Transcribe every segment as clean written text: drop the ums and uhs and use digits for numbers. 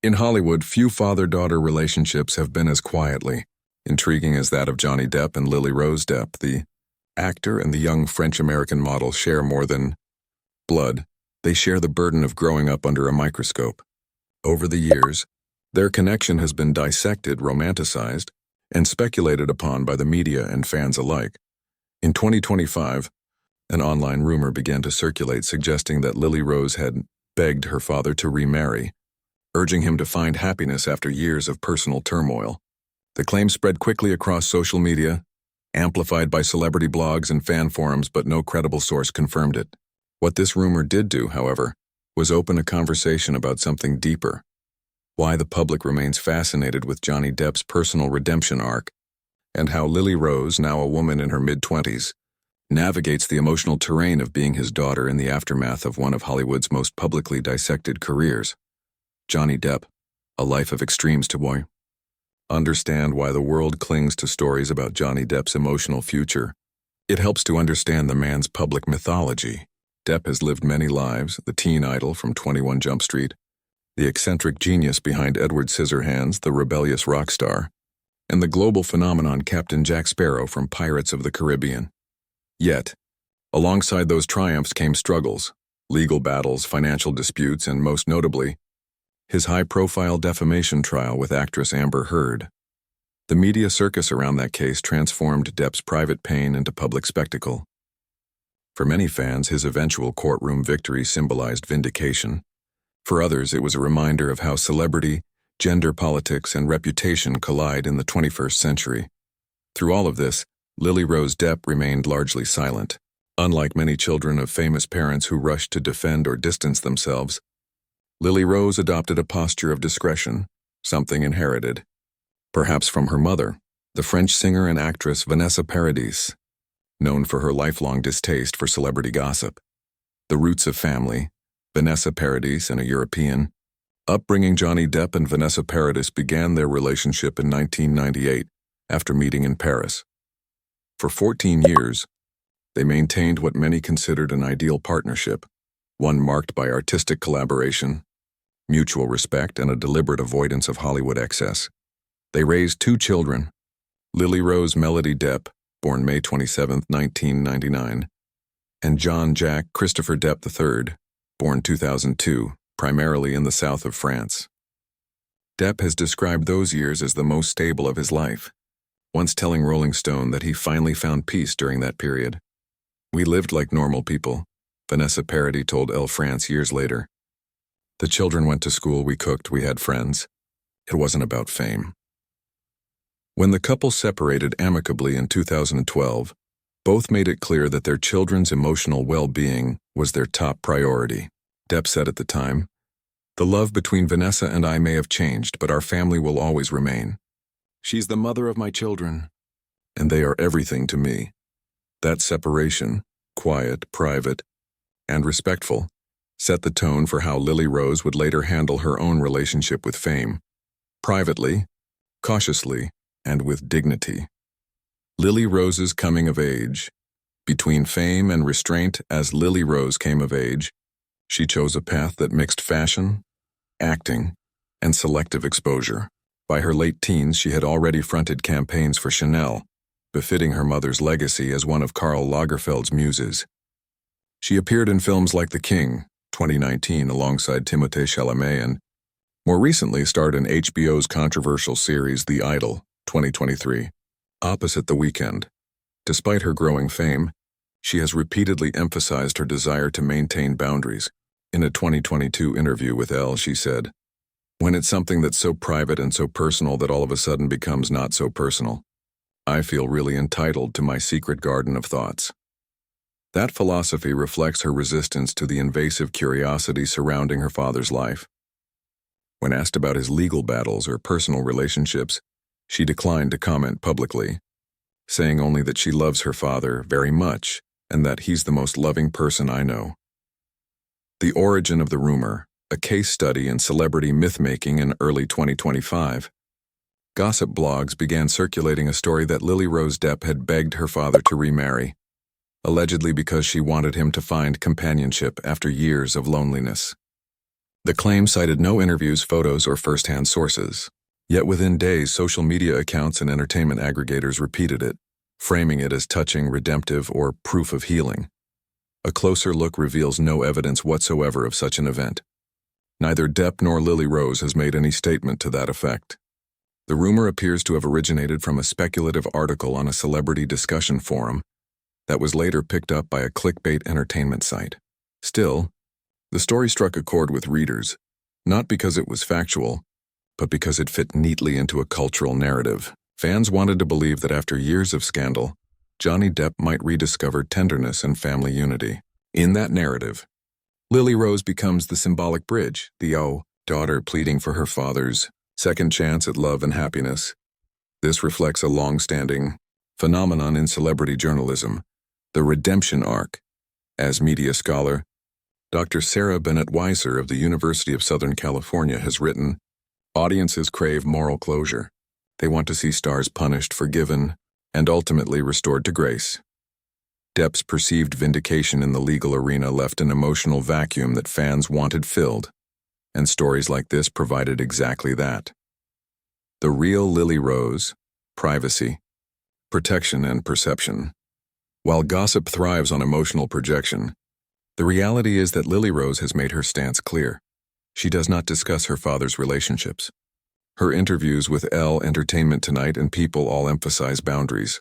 In Hollywood, few father-daughter relationships have been as quietly intriguing as that of Johnny Depp and Lily Rose Depp. The actor and the young French-American model share more than blood. They share the burden of growing up under a microscope. Over the years, their connection has been dissected, romanticized, and speculated upon by the media and fans alike. In 2025, an online rumor began to circulate suggesting that Lily Rose had begged her father to remarry, urging him to find happiness after years of personal turmoil. The claim spread quickly across social media, amplified by celebrity blogs and fan forums, but no credible source confirmed it. What this rumor did do, however, was open a conversation about something deeper: why the public remains fascinated with Johnny Depp's personal redemption arc, and how Lily Rose, now a woman in her mid-20s, navigates the emotional terrain of being his daughter in the aftermath of one of Hollywood's most publicly dissected careers. Johnny Depp, a life of extremes to boy. Understand why the world clings to stories about Johnny Depp's emotional future. It helps to understand the man's public mythology. Depp has lived many lives: the teen idol from 21 Jump Street, the eccentric genius behind Edward Scissorhands, the rebellious rock star, and the global phenomenon Captain Jack Sparrow from Pirates of the Caribbean. Yet, alongside those triumphs came struggles, legal battles, financial disputes, and most notably, his high-profile defamation trial with actress Amber Heard. The media circus around that case transformed Depp's private pain into public spectacle. For many fans, his eventual courtroom victory symbolized vindication. For others, it was a reminder of how celebrity, gender politics, and reputation collide in the 21st century. Through all of this, Lily Rose Depp remained largely silent. Unlike many children of famous parents who rushed to defend or distance themselves, Lily Rose adopted a posture of discretion, something inherited, perhaps from her mother, the French singer and actress Vanessa Paradis, known for her lifelong distaste for celebrity gossip. The roots of family, Vanessa Paradis and a European upbringing. Johnny Depp and Vanessa Paradis began their relationship in 1998 after meeting in Paris. For 14 years, they maintained what many considered an ideal partnership, one marked by artistic collaboration, mutual respect, and a deliberate avoidance of Hollywood excess. They raised two children: Lily Rose Melody Depp, born May 27, 1999, and John Jack Christopher Depp III, born 2002, primarily in the south of France. Depp has described those years as the most stable of his life, once telling Rolling Stone that he finally found peace during that period. "We lived like normal people," Vanessa Paradis told Elle France years later. "The children went to school, we cooked, we had friends. It wasn't about fame." When the couple separated amicably in 2012, both made it clear that their children's emotional well-being was their top priority. Depp said at the time, "The love between Vanessa and I may have changed, but our family will always remain. She's the mother of my children, and they are everything to me." That separation, quiet, private, and respectful, set the tone for how Lily Rose would later handle her own relationship with fame: privately, cautiously, and with dignity. Lily Rose's coming of age. Between fame and restraint. As Lily Rose came of age, she chose a path that mixed fashion, acting, and selective exposure. By her late teens, she had already fronted campaigns for Chanel, befitting her mother's legacy as one of Karl Lagerfeld's muses. She appeared in films like The King, 2019, alongside Timothée Chalamet, and more recently starred in HBO's controversial series The Idol, 2023, opposite The Weeknd. Despite her growing fame, she has repeatedly emphasized her desire to maintain boundaries. In a 2022 interview with Elle, she said, "When it's something that's so private and so personal that all of a sudden becomes not so personal, I feel really entitled to my secret garden of thoughts." That philosophy reflects her resistance to the invasive curiosity surrounding her father's life. When asked about his legal battles or personal relationships, she declined to comment publicly, saying only that she loves her father very much and that he's the most loving person I know. The origin of the rumor, a case study in celebrity myth-making in early 2025. Gossip blogs began circulating a story that Lily Rose Depp had begged her father to remarry, allegedly because she wanted him to find companionship after years of loneliness. The claim cited no interviews, photos, or first-hand sources. Yet within days, social media accounts and entertainment aggregators repeated it, framing it as touching, redemptive, or proof of healing. A closer look reveals no evidence whatsoever of such an event. Neither Depp nor Lily Rose has made any statement to that effect. The rumor appears to have originated from a speculative article on a celebrity discussion forum that was later picked up by a clickbait entertainment site. Still, the story struck a chord with readers, not because it was factual, but because it fit neatly into a cultural narrative. Fans wanted to believe that after years of scandal, Johnny Depp might rediscover tenderness and family unity. In that narrative, Lily Rose becomes the symbolic bridge, the daughter pleading for her father's second chance at love and happiness. This reflects a long-standing phenomenon in celebrity journalism, the redemption arc. As media scholar, Dr. Sarah Bennett Weiser of the University of Southern California has written, audiences crave moral closure. They want to see stars punished, forgiven, and ultimately restored to grace. Depp's perceived vindication in the legal arena left an emotional vacuum that fans wanted filled, and stories like this provided exactly that. The real Lily Rose, privacy, protection, and perception. While gossip thrives on emotional projection, the reality is that Lily Rose has made her stance clear. She does not discuss her father's relationships. Her interviews with Elle, Entertainment Tonight, and People all emphasize boundaries.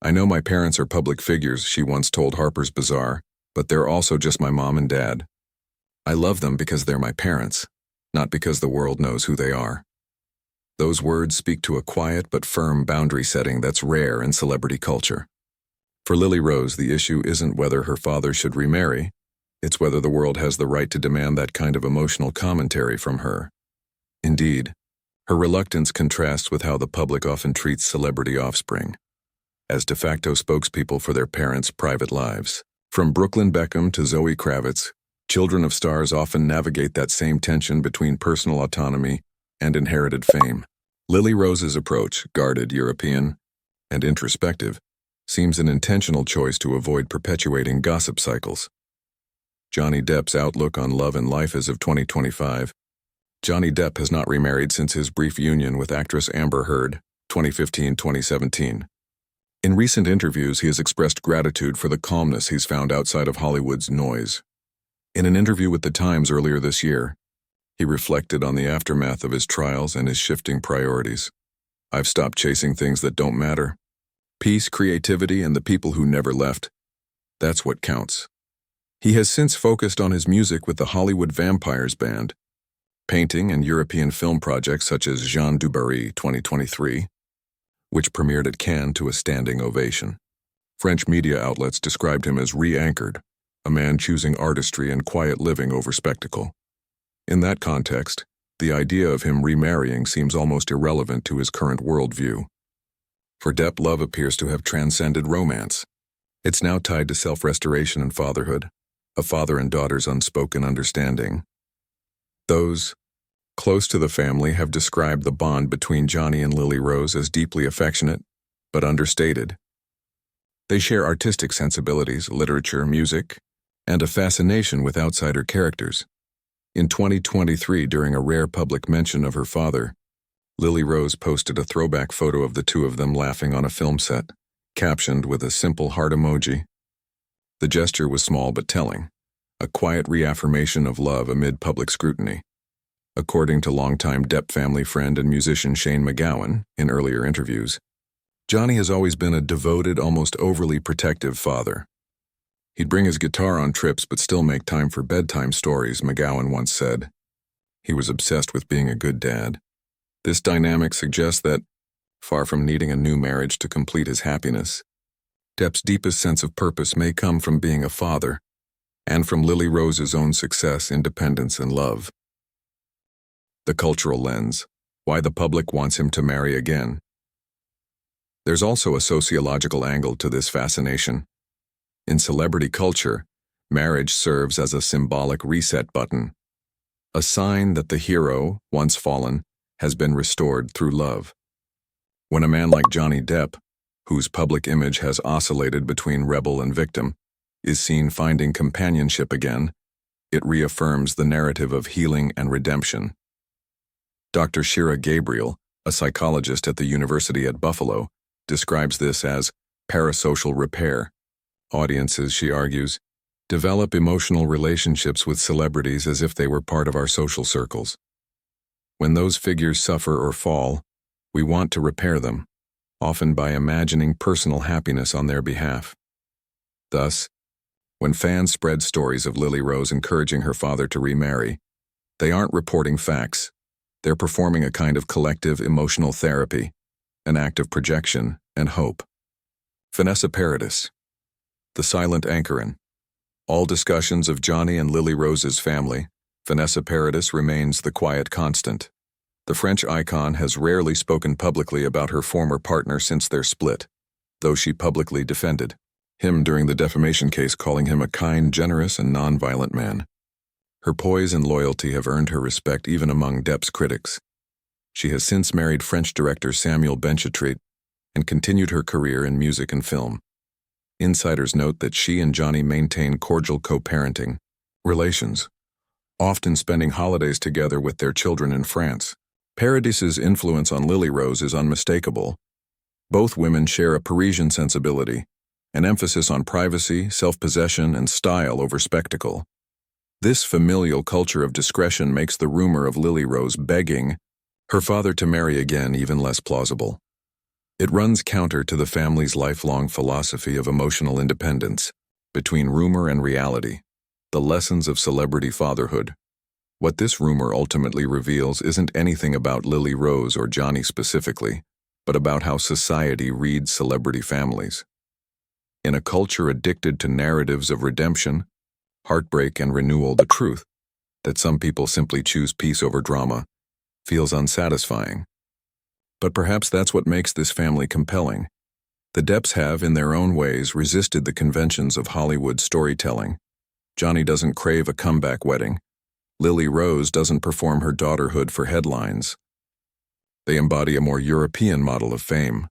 I know my parents are public figures, she once told Harper's Bazaar, but they're also just my mom and dad. I love them because they're my parents, not because the world knows who they are. Those words speak to a quiet but firm boundary setting that's rare in celebrity culture. For Lily Rose, the issue isn't whether her father should remarry, it's whether the world has the right to demand that kind of emotional commentary from her. Indeed, her reluctance contrasts with how the public often treats celebrity offspring, as de facto spokespeople for their parents' private lives. From Brooklyn Beckham to Zoe Kravitz, children of stars often navigate that same tension between personal autonomy and inherited fame. Lily Rose's approach, guarded, European, and introspective, seems an intentional choice to avoid perpetuating gossip cycles. Johnny Depp's outlook on love and life as of 2025. Johnny Depp has not remarried since his brief union with actress Amber Heard, 2015-2017. In recent interviews, he has expressed gratitude for the calmness he's found outside of Hollywood's noise. In an interview with The Times earlier this year, he reflected on the aftermath of his trials and his shifting priorities. I've stopped chasing things that don't matter. Peace, creativity, and the people who never left. That's what counts. He has since focused on his music with the Hollywood Vampires Band, painting and European film projects such as Jean du Barry 2023, which premiered at Cannes to a standing ovation. French media outlets described him as re-anchored, a man choosing artistry and quiet living over spectacle. In that context, the idea of him remarrying seems almost irrelevant to his current worldview. For Depp, love appears to have transcended romance. It's now tied to self-restoration and fatherhood, a father and daughter's unspoken understanding. Those close to the family have described the bond between Johnny and Lily Rose as deeply affectionate, but understated. They share artistic sensibilities, literature, music, and a fascination with outsider characters. In 2023, during a rare public mention of her father, Lily Rose posted a throwback photo of the two of them laughing on a film set, captioned with a simple heart emoji. The gesture was small but telling, a quiet reaffirmation of love amid public scrutiny. According to longtime Depp family friend and musician Shane McGowan, in earlier interviews, Johnny has always been a devoted, almost overly protective father. He'd bring his guitar on trips but still make time for bedtime stories, McGowan once said. He was obsessed with being a good dad. This dynamic suggests that, far from needing a new marriage to complete his happiness, Depp's deepest sense of purpose may come from being a father, and from Lily Rose's own success, independence, and love. The cultural lens, why the public wants him to marry again. There's also a sociological angle to this fascination. In celebrity culture, marriage serves as a symbolic reset button, a sign that the hero, once fallen, has been restored through love. When a man like Johnny Depp, whose public image has oscillated between rebel and victim, is seen finding companionship again, It reaffirms the narrative of healing and redemption. Dr. Shira Gabriel, a psychologist at the University at Buffalo, describes this as parasocial repair. Audiences, she argues, develop emotional relationships with celebrities as if they were part of our social circles. When those figures suffer or fall, we want to repair them, often by imagining personal happiness on their behalf. Thus, when fans spread stories of Lily Rose encouraging her father to remarry, they aren't reporting facts. They're performing a kind of collective emotional therapy, an act of projection and hope. Vanessa Paradis, the silent anchor in all discussions of Johnny and Lily Rose's family, Vanessa Paradis remains the quiet constant. The French icon has rarely spoken publicly about her former partner since their split, though she publicly defended him during the defamation case, calling him a kind, generous, and non-violent man. Her poise and loyalty have earned her respect even among Depp's critics. She has since married French director Samuel Benchetrit and continued her career in music and film. Insiders note that she and Johnny maintain cordial co-parenting relations, often spending holidays together with their children in France. Paradis's influence on Lily Rose is unmistakable. Both women share a Parisian sensibility, an emphasis on privacy, self-possession, and style over spectacle. This familial culture of discretion makes the rumor of Lily Rose begging her father to marry again even less plausible. It runs counter to the family's lifelong philosophy of emotional independence. Between rumor and reality, the lessons of celebrity fatherhood. What this rumor ultimately reveals isn't anything about Lily Rose or Johnny specifically, but about how society reads celebrity families. In a culture addicted to narratives of redemption, heartbreak, and renewal, the truth that some people simply choose peace over drama feels unsatisfying. But perhaps that's what makes this family compelling. The Depps have, in their own ways, resisted the conventions of Hollywood storytelling. Johnny doesn't crave a comeback wedding. Lily Rose doesn't perform her daughterhood for headlines. They embody a more European model of fame,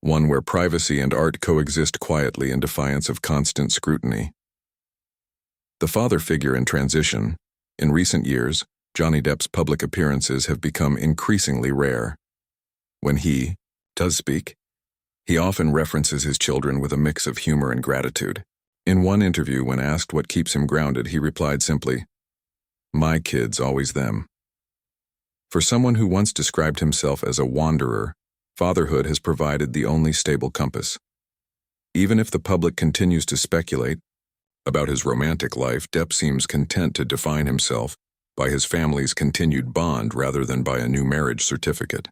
one where privacy and art coexist quietly in defiance of constant scrutiny. The father figure in transition. In recent years, Johnny Depp's public appearances have become increasingly rare. When he does speak, he often references his children with a mix of humor and gratitude. In one interview, when asked what keeps him grounded, he replied simply, "My kids, always them." For someone who once described himself as a wanderer, fatherhood has provided the only stable compass. Even if the public continues to speculate about his romantic life, Depp seems content to define himself by his family's continued bond rather than by a new marriage certificate.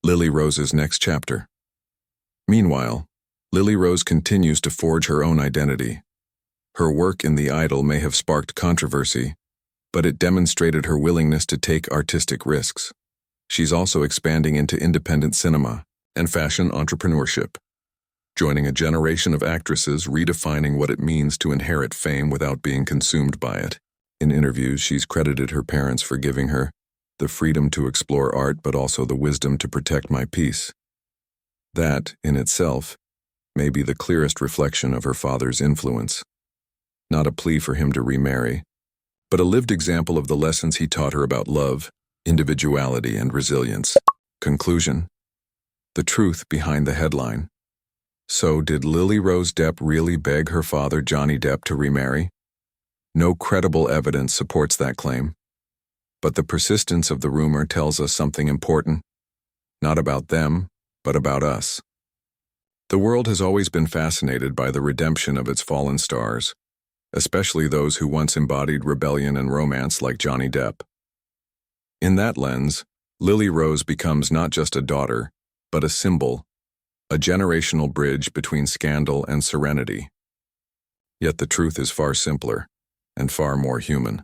Lily Rose's next chapter. Meanwhile, Lily Rose continues to forge her own identity. Her work in The Idol may have sparked controversy, but it demonstrated her willingness to take artistic risks. She's also expanding into independent cinema and fashion entrepreneurship, joining a generation of actresses redefining what it means to inherit fame without being consumed by it. In interviews, she's credited her parents for giving her the freedom to explore art, but also the wisdom to protect my peace. That, in itself, may be the clearest reflection of her father's influence. Not a plea for him to remarry, but a lived example of the lessons he taught her about love, individuality, and resilience. Conclusion. The truth behind the headline. So, did Lily Rose Depp really beg her father, Johnny Depp, to remarry? No credible evidence supports that claim. But the persistence of the rumor tells us something important. Not about them, but about us. The world has always been fascinated by the redemption of its fallen stars, especially those who once embodied rebellion and romance like Johnny Depp. In that lens, Lily Rose becomes not just a daughter, but a symbol, a generational bridge between scandal and serenity. Yet the truth is far simpler and far more human.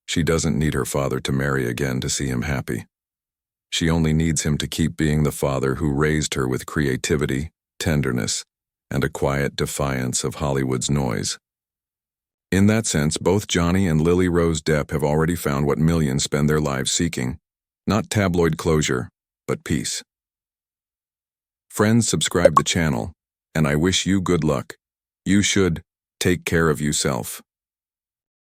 She doesn't need her father to marry again to see him happy. She only needs him to keep being the father who raised her with creativity, tenderness, and a quiet defiance of Hollywood's noise. In that sense, both Johnny and Lily Rose Depp have already found what millions spend their lives seeking, not tabloid closure, but peace. Friends, subscribe the channel, and I wish you good luck. You should take care of yourself.